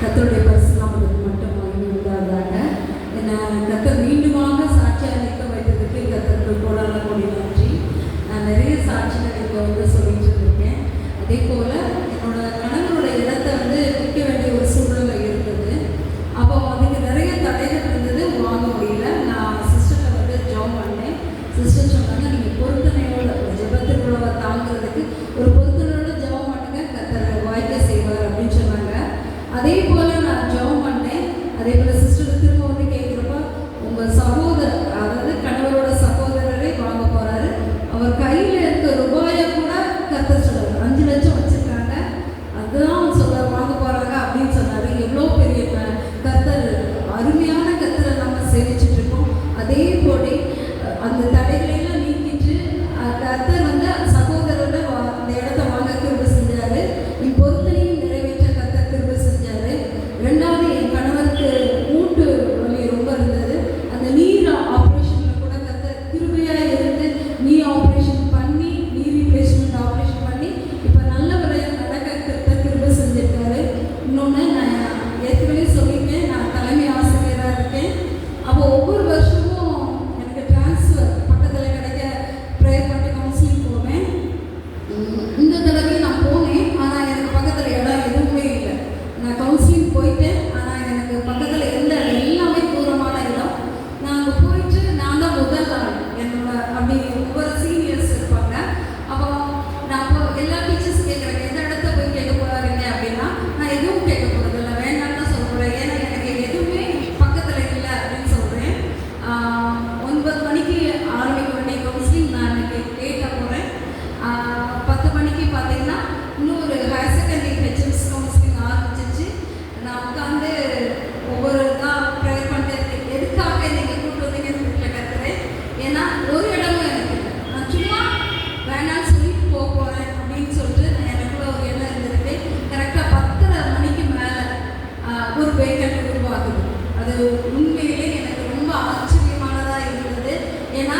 கர்த்தருடைய பரிசுநாமத்துக்கு மட்டும் மகிமை உண்டாவதாக. என்னை கர்த்தர் மீண்டுமாக சாட்சியாக நிற்க வைத்ததுக்கு கர்த்தருக்கு கோடான கோடி நன்றி. நான் நிறைய சாட்சிகள் இங்கே சொல்லிட்டு இருக்கேன். அதே போல் என்னோட கணவரோட இடத்த விற்க வேண்டிய ஒரு சூழ்நிலை இருந்தது. அப்போ அதுக்கு நிறைய தடைகள் இருந்தது, வாங்க முடியல. நான் சிஸ்டர்கிட்ட ஜாப் பண்ணேன். சிஸ்டர் சொன்னாங்க, நீங்கள் பொருத்தனையோட ஜெபத்திற்குள்ளவ தாங்கிறதுக்கு ஒரு பொருத்தனையோட ஜெபம் பண்ணுங்க, கர்த்தர் வாய்க்க செய்வார் அப்படின்னு சொன்னாங்க. அதே போல் நான் ஜெபம் பண்ணேன். அதே போல் சிஸ்டர் திரும்ப கேட்குறப்ப, உங்கள் சகோதரர், அதாவது கணவரோட சகோதரரே வாங்க போகிறாரு, அவர் கையில் இருக்க ரூபாயை கூட கர்த்தர் சொல்கிறார், 5 லட்சம் வச்சுருக்காங்க, அதுதான் சொல்கிறார் வாங்க போகிறாங்க அப்படின்னு சொன்னார். எவ்வளோ பெரிய கர்த்தர், அருமையான கர்த்தரை நம்ம சேவிச்சுட்டு இருக்கோம். அதே போல அந்த தடைகளெல்லாம் நீக்கிட்டு கர்த்தர் சகோதரோட அந்த இடத்த வாங்க கிருபை செஞ்சாரு. என் பொருத்தனையும் நிறைவேற்ற கர்த்தர் கிருபை செஞ்சாரு. 2வது, என் கணவருக்கு மூட்டு வலி ரொம்ப இருந்தது. அந்த நீர் ஆப்ரேஷனில் கூட கர்த்தர் கிருபையாக இருந்து நீ ஆப்ரேஷன் பண்ணி, நீ ரீப்ளேஸ்மெண்ட் ஆப்ரேஷன் பண்ணி இப்போ நல்ல முறையாக நடக்க கர்த்தர் கிருபை செஞ்சிருக்காரு. இன்னொன்று, நான் ஏற்கனவே சொல்லியிருக்கேன், நான் தலைமை ஆசிரியராக இருக்கேன். அப்போ ஒவ்வொரு வருஷமும் எனக்கு டிரான்ஸ்ஃபர் பக்கத்தில் கிடைக்க ப்ரேயர் பண்ணி கவுன்சிலிங் போவேன். இந்த தடவை நான் போனேன், ஆனால் எனக்கு பக்கத்தில் இடம் எதுவுமே இல்லை. நான் கவுன்சிலிங் போயிட்டேன், ஆனால் எனக்கு பக்கத்தில் எந்த எல்லாமே தூரமான இடம். நான் அங்கே போயிட்டு நான் தான் முதல் ஆள். என்னோட அப்படி ஒவ்வொரு சீனியர்ஸ் இருப்பாங்க. அப்போ நான் எல்லா டீச்சர்ஸ் கேட்குறேன், எந்த இடத்த போய் கேட்க போகிறாருங்க அப்படின்னா, நான் எதுவும் கேட்க போகிறது இல்லை, வேண்டாம்னு தான் சொல்ல போகிறேன். ஏன்னா எனக்கு எதுவுமே பக்கத்தில் இல்லை அப்படின்னு சொல்கிறேன். 9 மணிக்கு ஆரம்பிக்க வேண்டிய கவுன்சிலிங் நான் எனக்கு லேட்டாக போகிறேன். 10 மணிக்கு பார்த்தீங்கன்னா இன்னொரு ஹையர் செகண்டரி ஹெச்எம்ஸ் கவுன்சிலிங் ஆரம்பிச்சிச்சு. நான் உட்காந்து ஒவ்வொரு இதாக ப்ரேயர் பண்ணிட்டு இருக்கேன். எதுக்காக நீங்கள் கூப்பிட்டு வந்தீங்கன்னு வீட்டில் கற்றுறேன். ஏன்னா ஒரு இடமும் எனக்கு இல்லை, நான் சும்மா வேணான்னு சொல்லிட்டு போக போகிறேன் அப்படின்னு சொல்லிட்டு எனக்குள்ள ஒரு எண்ணம் இருந்திருக்கு. கரெக்டாக 10:30 மணிக்கு மேலே ஒரு வேக்கண்ட் உருவாகுது. அது உண்மையிலே எனக்கு ரொம்ப ஆச்சரியமானதாக இருந்தது. ஏன்னா